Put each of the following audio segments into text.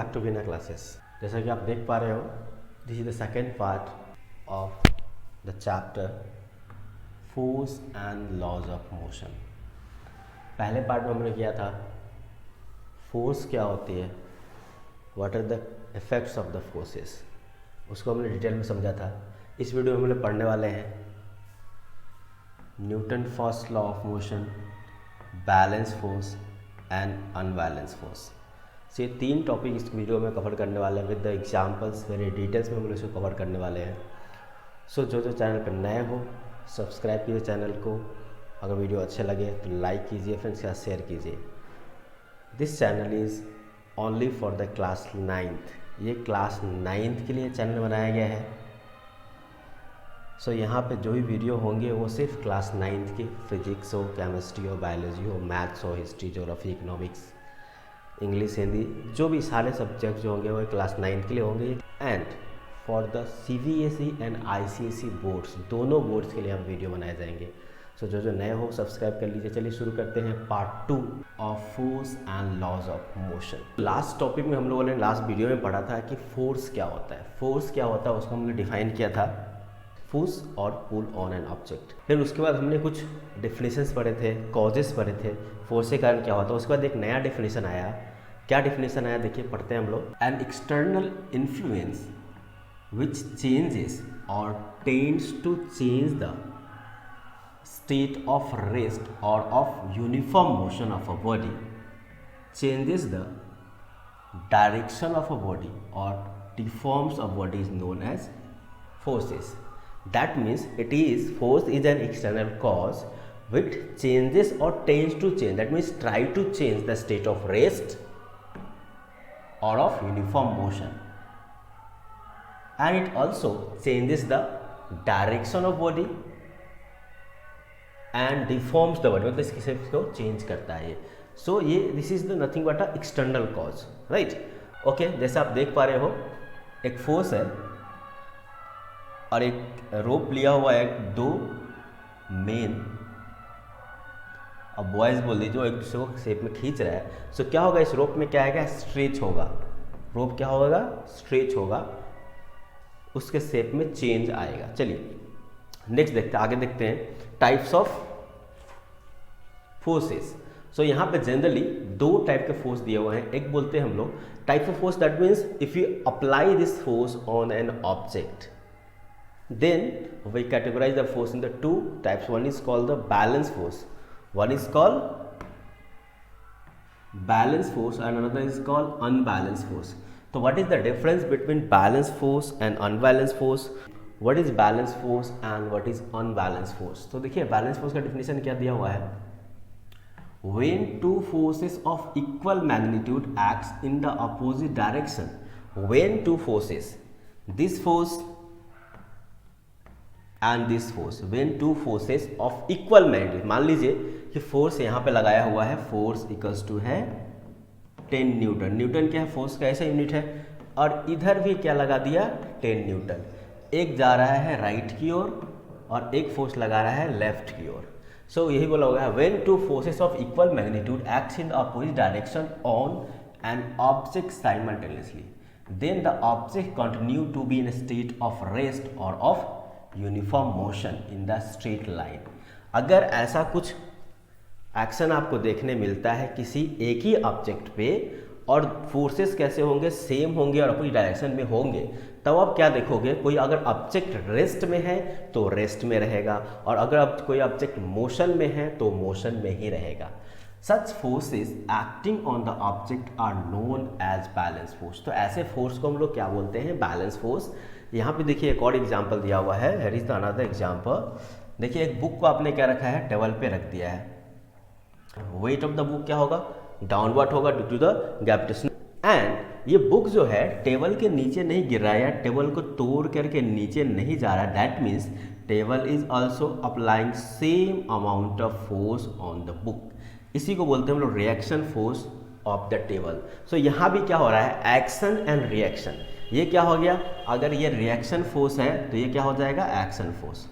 Back to winner classes. जैसा कि आप देख पा रहे हो, this is the second part of the chapter force and laws of motion. पहले पार्ट में हमने किया था फोर्स क्या होती है, what are the effects of the forces, उसको हमने डिटेल में समझा था। इस वीडियो में हम लोग पढ़ने वाले हैं Newton first law of motion, balance force and unbalance force. से ये तीन टॉपिक इस वीडियो में कवर करने वाले हैं with the examples, very details में हम लोग इसको कवर करने वाले हैं। सो जो चैनल पर नए हो सब्सक्राइब कीजिए चैनल को, अगर वीडियो अच्छे लगे तो लाइक कीजिए, फ्रेंड्स के साथ शेयर कीजिए। This channel is only for the class 9th, ये क्लास 9th के लिए चैनल बनाया गया है। सो यहाँ पे जो भी वीडियो होंगे वो सिर्फ क्लास 9th के, फिजिक्स हो, केमिस्ट्री हो, बायोलॉजी हो, मैथ्स हो, history, geography, economics, English, Hindi, जो भी सारे सब्जेक्ट जो होंगे वो क्लास 9th के लिए होंगे। And for the CBSE and ICSE boards, दोनों बोर्ड्स के लिए हम वीडियो बनाए जाएंगे। सो जो नए हो सब्सक्राइब कर लीजिए। चलिए शुरू करते हैं part 2 of force and laws of motion. Last topic में हम लोगों ने लास्ट वीडियो में पढ़ा था कि फोर्स क्या होता है। फोर्स क्या होता है उसको हमने डिफाइन किया था, फोर्स और पुल ऑन एन ऑब्जेक्ट। फिर उसके बाद हमने कुछ डेफिनेशंस पढ़े थे, कॉजेस पढ़े थे, फोर्स के कारण क्या होता है। उसके बाद एक नया डेफिनेशन आया। क्या डेफिनेशन आया देखिए, पढ़ते हैं हम लोग। An external influence which changes or tends to change the state of rest or of uniform motion of a body changes the direction of a body or deforms a body is known as forces. That means force is an external cause which changes or tends to change, that means try to change the state of rest or of uniform motion, and it also changes the direction of body and deforms the body, मतलब इसकी shape को change करता है ये। सो ये this is the nothing but a external cause, right. Okay, जैसे आप देख पा रहे हो एक फोर्स है और एक रोप लिया हुआ है, दो मेन, अब बॉयज बोल दीजिए, जो एक दूसरे को शेप में खींच रहा है। सो क्या होगा, इस रोप में क्या आएगा, स्ट्रेच होगा। रोप क्या होगा, स्ट्रेच होगा, उसके शेप में चेंज आएगा। चलिए नेक्स्ट देखते हैं, आगे देखते हैं टाइप्स ऑफ फोर्सेस। सो यहाँ पे जनरली दो टाइप के फोर्स दिए हुए हैं। एक बोलते हैं हम लोग type of force, that means if you apply this force on an object, then we categorise the force in the two types. One is called the balance force, one is called balance force and another is called unbalance force. तो what is the difference between balance force and unbalance force, what is balance force and what is unbalance force. तो देखिए balance force का definition क्या दिया हुआ है, when two forces of equal magnitude acts in the opposite direction, when two forces, this force and this force, when two forces of equal magnitude, मान लीजिए कि फोर्स यहाँ पे लगाया हुआ है, फोर्स इक्वल्स टू है 10 न्यूटन। न्यूटन क्या है, फोर्स का ऐसा यूनिट है, और इधर भी क्या लगा दिया, 10 न्यूटन। एक जा रहा है राइट की ओर और एक फोर्स लगा रहा है लेफ्ट की ओर। सो यही बोला होगा, when two forces of equal magnitude acts in the opposite direction on an object simultaneously, then the object continue to be in state of rest और of uniform motion in the straight line. अगर ऐसा कुछ action आपको देखने मिलता है किसी एक ही ऑब्जेक्ट पे और फोर्सेस कैसे होंगे, सेम होंगे और अपोजिट डायरेक्शन में होंगे, तब आप क्या देखोगे, कोई अगर ऑब्जेक्ट रेस्ट में है तो रेस्ट में रहेगा, और अगर अब कोई ऑब्जेक्ट मोशन में है तो मोशन में ही रहेगा। Such forces acting on the object are known as balance force. तो ऐसे फोर्स को हम लोग क्या बोलते हैं, बैलेंस फोर्स। यहाँ पे देखिए एक और एग्जाम्पल दिया हुआ है, here is the another example. देखिए एक बुक को आपने क्या रखा है, टेबल पे रख दिया है। वेट ऑफ द बुक क्या होगा, डाउनवर्ड होगा due to the gravitation, and ये बुक जो है टेबल के नीचे नहीं गिर रहा है या टेबल को तोड़ करके नीचे नहीं जा रहा है, that means table is also applying same amount of force on the book. इसी को बोलते हैं हम लोग reaction force of the table. So यहाँ भी क्या हो रहा है, एक्शन एंड रिएक्शन। ये क्या हो गया, अगर ये रिएक्शन फोर्स है तो ये क्या हो जाएगा, एक्शन फोर्स।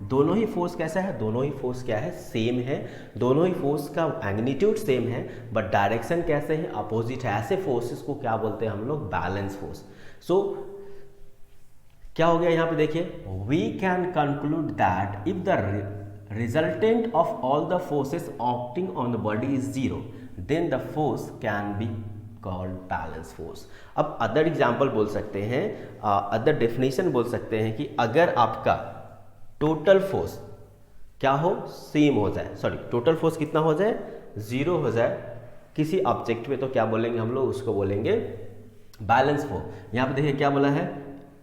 दोनों ही फोर्स कैसा है, दोनों ही फोर्स क्या है, सेम है, दोनों ही फोर्स का मैग्नीट्यूड सेम है, बट डायरेक्शन कैसे है, अपोजिट है। ऐसे फोर्सेस को क्या बोलते हैं हम लोग, बैलेंस फोर्स। सो क्या हो गया यहाँ पे देखिए, we can conclude that if the resultant of all the forces acting on the body is zero, then the force can be called balance force. अब अदर एग्जाम्पल बोल सकते हैं, अदर डेफिनेशन बोल सकते हैं कि अगर आपका टोटल फोर्स क्या हो, सेम हो जाए, सॉरी टोटल फोर्स कितना हो जाए, जीरो हो जाए किसी ऑब्जेक्ट में, तो क्या बोलेंगे हम लोग, उसको बोलेंगे बैलेंस फोर्स। यहाँ पे देखिए क्या बोला है,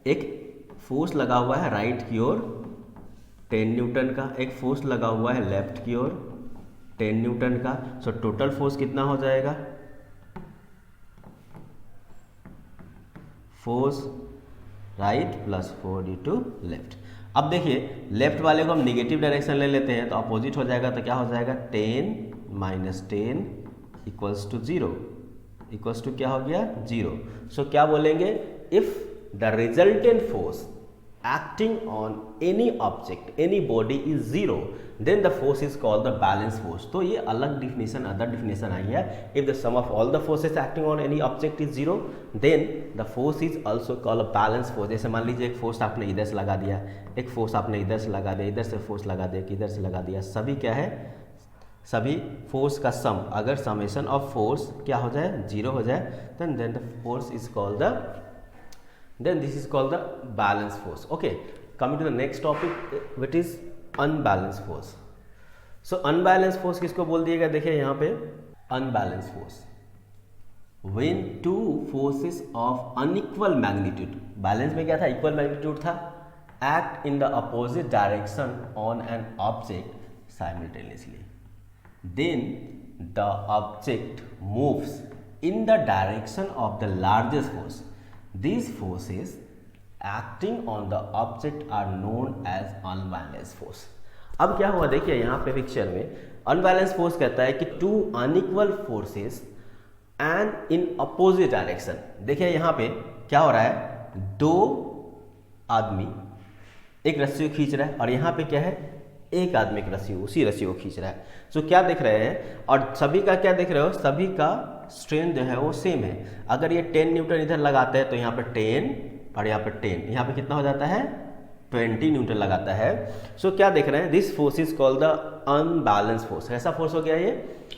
एक फोर्स लगा हुआ है राइट की ओर 10 न्यूटन का, एक फोर्स लगा हुआ है लेफ्ट की ओर 10 न्यूटन का। सो टोटल फोर्स कितना हो जाएगा, force right plus 4 due to left. अब देखिए लेफ्ट वाले को हम निगेटिव डायरेक्शन ले लेते हैं तो अपोजिट हो जाएगा, तो क्या हो जाएगा 10 - 10 इक्वल्स टू 0, इक्वल्स टू क्या हो गया 0। सो क्या बोलेंगे, if the resultant force acting on any object, any body is zero, then the force is called the balance force। तो ये अलग डिफिनेशन, अदर डिफिनेशन आई है। If the sum of all the forces acting on any object is zero, then the force is also called a balance force. जैसे मान लीजिए एक force आपने इधर से लगा दिया, एक फोर्स आपने इधर से लगा दिया, इधर से फोर्स लगा दिया, इधर से लगा दिया, सभी क्या है, सभी फोर्स का सम, अगर समेशन ऑफ फोर्स क्या हो जाए, जीरो हो जाए, then the force is called the, then this is called the balance force। okay, coming to the next topic which is unbalanced force। so unbalanced force किसको बोल दिएगा, देखिए यहाँ पे unbalanced force when two forces of unequal magnitude, balance में क्या था, equal magnitude था, act in the opposite direction on an object simultaneously, then the object moves in the direction of the largest force। These forces acting on the object are known as unbalanced force। अब क्या हुआ देखिए यहाँ पे picture में, unbalance force कहता है कि two unequal forces and in opposite direction. देखिए यहाँ पे क्या हो रहा है, दो आदमी एक रस्सी को खींच रहा है और यहाँ पे क्या है, एक आदमी एक रस्सी, उसी रस्सी को खींच रहा है। सो क्या देख रहे हैं, और सभी का क्या देख रहे हो, सभी का स्ट्रेन जो है वो सेम है। अगर ये 10 न्यूटन इधर लगाते हैं तो यहाँ पे 10 और यहाँ पे 10, यहाँ पे कितना हो जाता है, 20 न्यूटन लगाता है। सो क्या देख रहे हैं, this force is called the unbalance force. ऐसा फोर्स हो गया, ये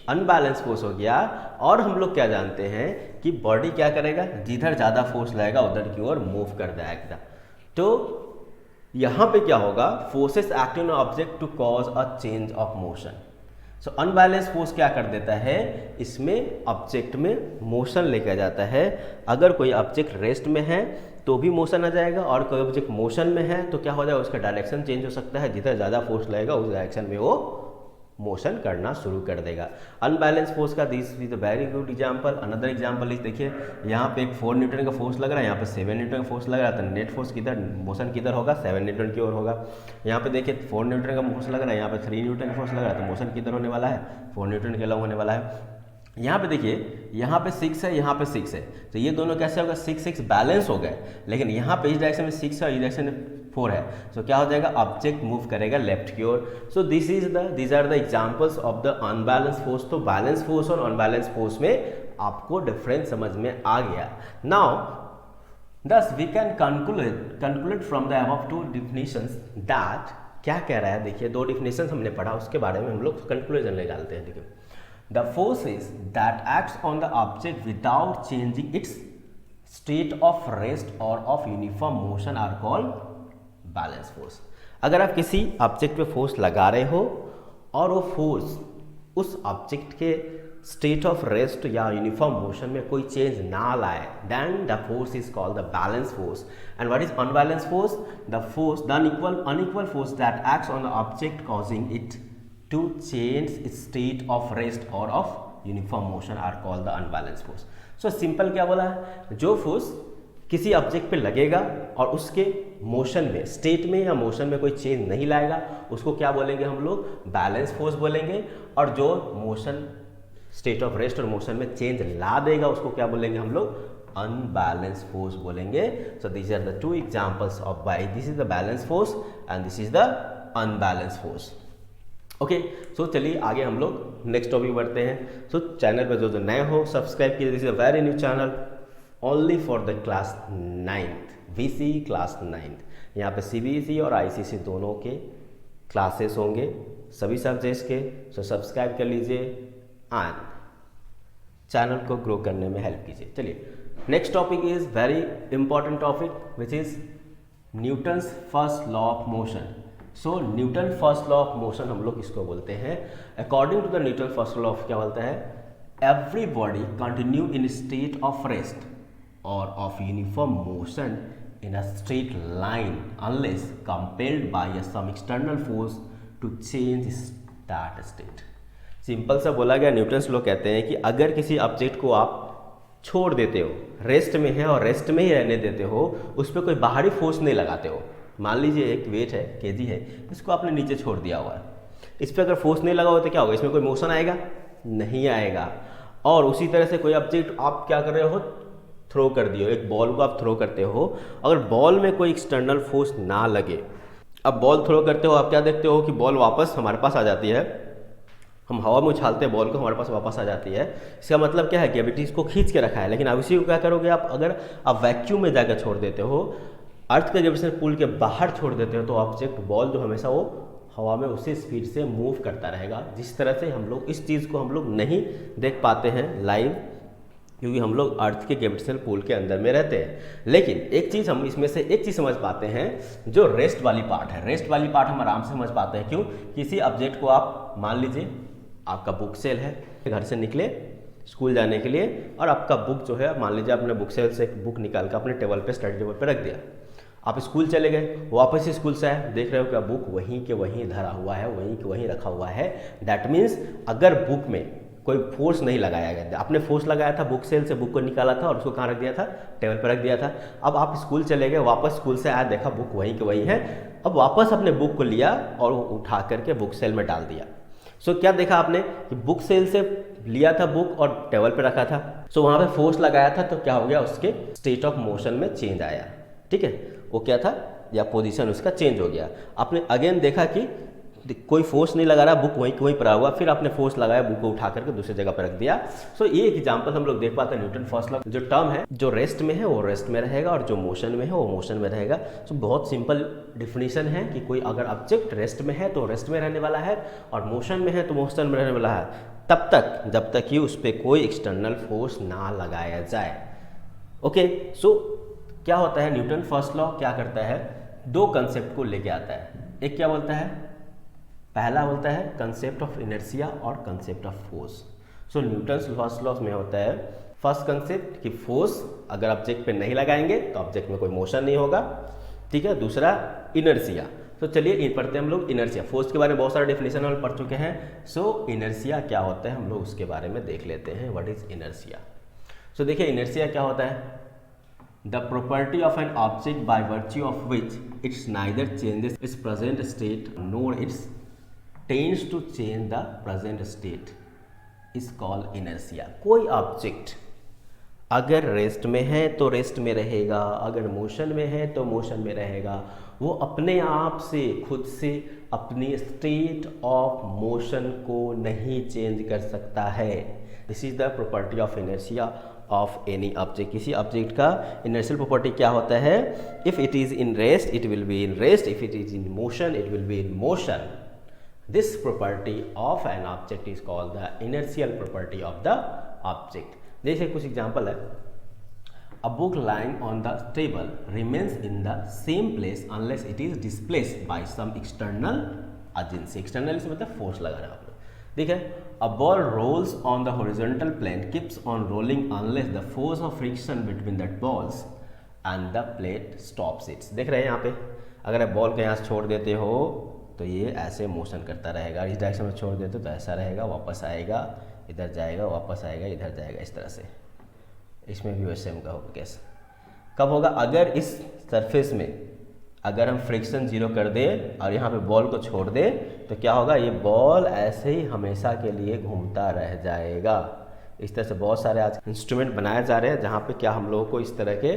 अनबैलेंस फोर्स हो गया। और हम लोग क्या जानते हैं कि बॉडी क्या करेगा, जिधर ज़्यादा फोर्स लगेगा उधर की ओर मूव कर जाएगा। तो यहाँ पे क्या होगा, forces acting on object to cause a change of motion. So unbalance force क्या कर देता है, इसमें ऑब्जेक्ट में मोशन लेकर जाता है। अगर कोई ऑब्जेक्ट रेस्ट में है तो भी मोशन आ जाएगा, और कोई ऑब्जेक्ट मोशन में है तो क्या हो जाएगा, उसका डायरेक्शन चेंज हो सकता है, जिधर ज़्यादा फोर्स लगेगा उस डायरेक्शन में वो मोशन करना शुरू कर देगा। अनबैलेंस फोर्स का this is a very good example. Another example is, देखिए यहाँ पे एक 4 न्यूटन का फोर्स लग रहा है, यहाँ पे 7 न्यूटन का फोर्स लग रहा है, तो नेट फोर्स किधर, मोशन किधर होगा, 7 न्यूटन की ओर होगा। यहाँ पे देखिए 4 न्यूटन का फोर्स लग रहा है, यहाँ पे 3 न्यूटन का फोर्स लग रहा है, तो मोशन किधर होने वाला है, 4 न्यूटन के अलग होने वाला है। यहाँ पे देखिए यहाँ पे 6 है, यहाँ पे 6 है, तो ये दोनों कैसे होगा, 6 बैलेंस हो गए। लेकिन यहाँ पे इस डायरेक्शन में 6 है और इस डायरेक्शन में 4 है, सो क्या हो जाएगा, ऑब्जेक्ट मूव करेगा लेफ्ट की ओर। So these are the examples of the unbalance force. तो बैलेंस फोर्स और अनबैलेंस फोर्स में आपको डिफरेंस समझ में आ गया। Now thus we can conclude from the above two definitions that, क्या कह रहा है देखिए, दो डिफिनेशन हमने पढ़ा, उसके बारे में हम लोग कंक्लूजन ले डालते हैं। देखिए, the forces that acts on the object without changing its state of rest or of uniform motion are called balance force। अगर आप किसी ऑब्जेक्ट पे फोर्स लगा रहे हो और वो फोर्स उस ऑब्जेक्ट के स्टेट ऑफ रेस्ट या यूनिफॉर्म मोशन में कोई चेंज ना लाए, then the force is called the balance force. And what is unbalance force, the force, the unequal force that acts on the object causing it to change its state of rest or of uniform motion are called the unbalanced force। so simple क्या बोला है, जो force किसी object पे लगेगा और उसके motion में, स्टेट में या मोशन में कोई चेंज नहीं लाएगा, उसको क्या बोलेंगे हम लोग, बैलेंस फोर्स बोलेंगे। और जो मोशन, स्टेट ऑफ रेस्ट और मोशन में चेंज ला देगा, उसको क्या बोलेंगे हम लोग, अनबैलेंस फोर्स बोलेंगे। So these are the two examples of, by this is the balance force and this is the unbalance force. Okay, so चलिए आगे हम लोग नेक्स्ट टॉपिक बढ़ते हैं। सो चैनल पर जो नए हो सब्सक्राइब कीजिए, this is a very new channel only for the class 9th VC class 9th। यहाँ पे CBSE और ICC दोनों के क्लासेस होंगे सभी सब्जेक्ट्स के। सो सब्सक्राइब कर लीजिए एंड चैनल को ग्रो करने में हेल्प कीजिए। चलिए next topic is very important topic which is Newton's first law of motion. So Newton first law of motion हम लोग इसको बोलते हैं। According to the Newton first law of क्या बोलता है, every body continue in state of rest और of uniform motion in a straight line unless compelled by some external force to change that state। Simple सा बोला गया, Newton's law कहते हैं कि अगर किसी ऑब्जेक्ट को आप छोड़ देते हो, रेस्ट में है और रेस्ट में ही रहने देते हो, उस पर कोई बाहरी फोर्स नहीं लगाते हो। मान लीजिए एक वेट है kg है, इसको आपने नीचे छोड़ दिया हुआ है, इस पर अगर फोर्स नहीं लगा हो तो क्या होगा, इसमें कोई मोशन आएगा? नहीं आएगा। और उसी तरह से कोई ऑब्जेक्ट आप क्या कर रहे हो, थ्रो कर दिए, एक बॉल को आप थ्रो करते हो, अगर बॉल में कोई एक्सटर्नल फोर्स ना लगे, अब बॉल थ्रो करते हो, आप क्या देखते हो कि बॉल वापस हमारे पास आ जाती है, हम हवा में उछालते हैं बॉल को, हमारे पास वापस आ जाती है। इसका मतलब क्या है, ग्रेविटी इसको खींच के रखा है। लेकिन अब इसी को क्या करोगे आप, अगर आप वैक्यूम में जाकर छोड़ देते हो, अर्थ के ग्रेविटेशनल पुल के बाहर छोड़ देते हो, तो ऑब्जेक्ट बॉल जो हमेशा वो हवा में उसी स्पीड से मूव करता रहेगा। जिस तरह से हम लोग इस चीज़ को हम लोग नहीं देख पाते हैं लाइव, क्योंकि हम लोग अर्थ के ग्रेविटेशनल पुल के अंदर में रहते हैं। लेकिन एक चीज़ हम इसमें से एक चीज़ समझ पाते हैं, जो रेस्ट वाली पार्ट है, रेस्ट वाली पार्ट हम आराम से समझ पाते हैं। क्यों? किसी ऑब्जेक्ट को आप मान लीजिए आपका बुक सेल है, घर से निकले स्कूल जाने के लिए, और आपका बुक जो है मान लीजिए आपने बुक सेल से एक बुक निकाल कर अपने टेबल पे स्टडी टेबल पे रख दिया, आप स्कूल चले गए, वापस स्कूल से आए, देख रहे हो कि बुक वहीं के वहीं धरा हुआ है, वहीं के वहीं रखा हुआ है। दैट मीन्स अगर बुक में कोई फोर्स नहीं लगाया गया, आपने फोर्स लगाया था, बुक सेल से बुक को निकाला था और उसको कहाँ रख दिया था, टेबल पर रख दिया था। अब आप स्कूल चले गए, वापस स्कूल से आया, देखा बुक वहीं के वहीं है, अब वापस अपने बुक को लिया और उठा करके बुक सेल में डाल दिया। सो क्या देखा आपने कि बुक सेल से लिया था बुक और टेबल पे रखा था, सो वहाँ पे फोर्स लगाया था, तो क्या हो गया, उसके स्टेट ऑफ मोशन में चेंज आया। ठीक है, वो क्या था, या पोजीशन उसका चेंज हो गया। आपने अगेन देखा कि कोई फोर्स नहीं लगा रहा, बुक वहीं वहीं पड़ा हुआ, फिर आपने फोर्स लगाया, बुक को उठा करके दूसरी जगह पर रख दिया। सो ये एक एग्जांपल हम लोग देख पाते हैं न्यूटन फर्स्ट लॉ। जो टर्म है, जो रेस्ट में है वो रेस्ट में रहेगा और जो मोशन में है वो मोशन में रहेगा। सो बहुत सिंपल डिफिनीशन है कि कोई अगर ऑब्जेक्ट रेस्ट में है तो रेस्ट में रहने वाला है, और मोशन में है तो मोशन में रहने वाला है, तब तक जब तक कि उस पर कोई एक्सटर्नल फोर्स ना लगाया जाए। ओके, सो क्या होता है, न्यूटन फर्स्ट लॉ क्या करता है, दो कंसेप्ट को लेके आता है। एक क्या बोलता है, पहला बोलता है कंसेप्ट ऑफ इनर्शिया और concept of force. So Newton first law में होता है फर्स्ट कंसेप्ट कि फोर्स अगर ऑब्जेक्ट पे नहीं लगाएंगे तो ऑब्जेक्ट में कोई मोशन नहीं होगा। ठीक है, दूसरा इनर्शिया। तो चलिए पढ़ते हैं हम लोग इनर्शिया। फोर्स के बारे में बहुत सारे डेफिनेशन हम पढ़ चुके हैं। सो इनर्शिया क्या होता है हम लोग उसके बारे में देख लेते हैं, व्हाट इज इनर्शिया। सो देखिए इनर्शिया क्या होता है, the property of an object by virtue of which it's neither changes its present state nor it tends to change the present state is called inertia। कोई ऑब्जेक्ट अगर rest में है तो rest में रहेगा, अगर मोशन में है तो मोशन में रहेगा, वो अपने आप से खुद से अपनी स्टेट ऑफ मोशन को नहीं चेंज कर सकता है। This is the property of inertia of any object. किसी ऑब्जेक्ट का इनर्शियल प्रॉपर्टी क्या होता है, if it is in rest it will be in rest, if it is in motion it will be in motion. This property of an object is called the inertial property of the object. जैसे कुछ example है, a book lying on the table remains in the same place unless it is displaced by some external agency. External से मतलब force लगा रहा है आपने। ठीक है, a ball rolls on the horizontal plane keeps on rolling unless the force of friction between that balls and the plate stops it। देख रहे हैं यहाँ पे, अगर आप बॉल को यहाँ से छोड़ देते हो तो ये ऐसे मोशन करता रहेगा, इस डायरेक्शन में छोड़ देते हो तो ऐसा रहेगा, वापस आएगा, इधर जाएगा, वापस आएगा, इधर जाएगा, इस तरह से। इसमें भी वैसे होगा केस। कब होगा, अगर इस सरफेस में अगर हम फ्रिक्शन जीरो कर दें और यहाँ पे बॉल को छोड़ दें तो क्या होगा, ये बॉल ऐसे ही हमेशा के लिए घूमता रह जाएगा। इस तरह से बहुत सारे आज इंस्ट्रूमेंट बनाए जा रहे हैं जहाँ पे क्या हम लोगों को इस तरह के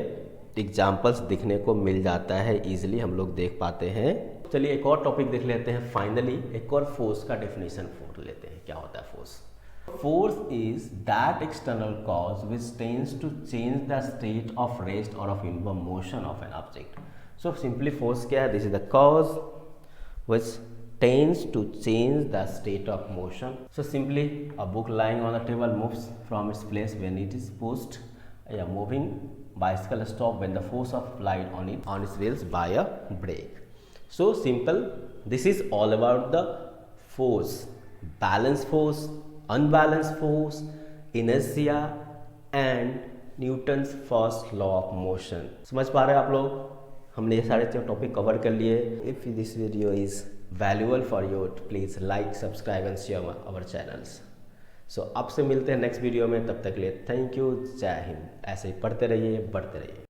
एग्जाम्पल्स दिखने को मिल जाता है, ईजिली हम लोग देख पाते हैं। चलिए एक और टॉपिक देख लेते हैं। फाइनली एक और फोर्स का डेफिनेशन फोर लेते हैं। क्या होता है force? Force is that external cause which tends to change the state of rest और of uniform motion of an object. So simply force क्या है? This is the cause which tends to change the state of motion. So simply a book lying on the table moves from its place when it is pushed. A moving bicycle stop when the force of flight on its wheels by a brake. So simple. This is all about the force, balanced force, unbalanced force, inertia and Newton's first law of motion. समझ पा रहे हैं आप लोग? हमने ये सारे topic cover कर लिए। If this video is valuable for you, please like, subscribe and share our channels. So आपसे मिलते हैं नेक्स्ट वीडियो में। तब तक के लिए थैंक यू, जय हिंद। ऐसे ही पढ़ते रहिए, बढ़ते रहिए।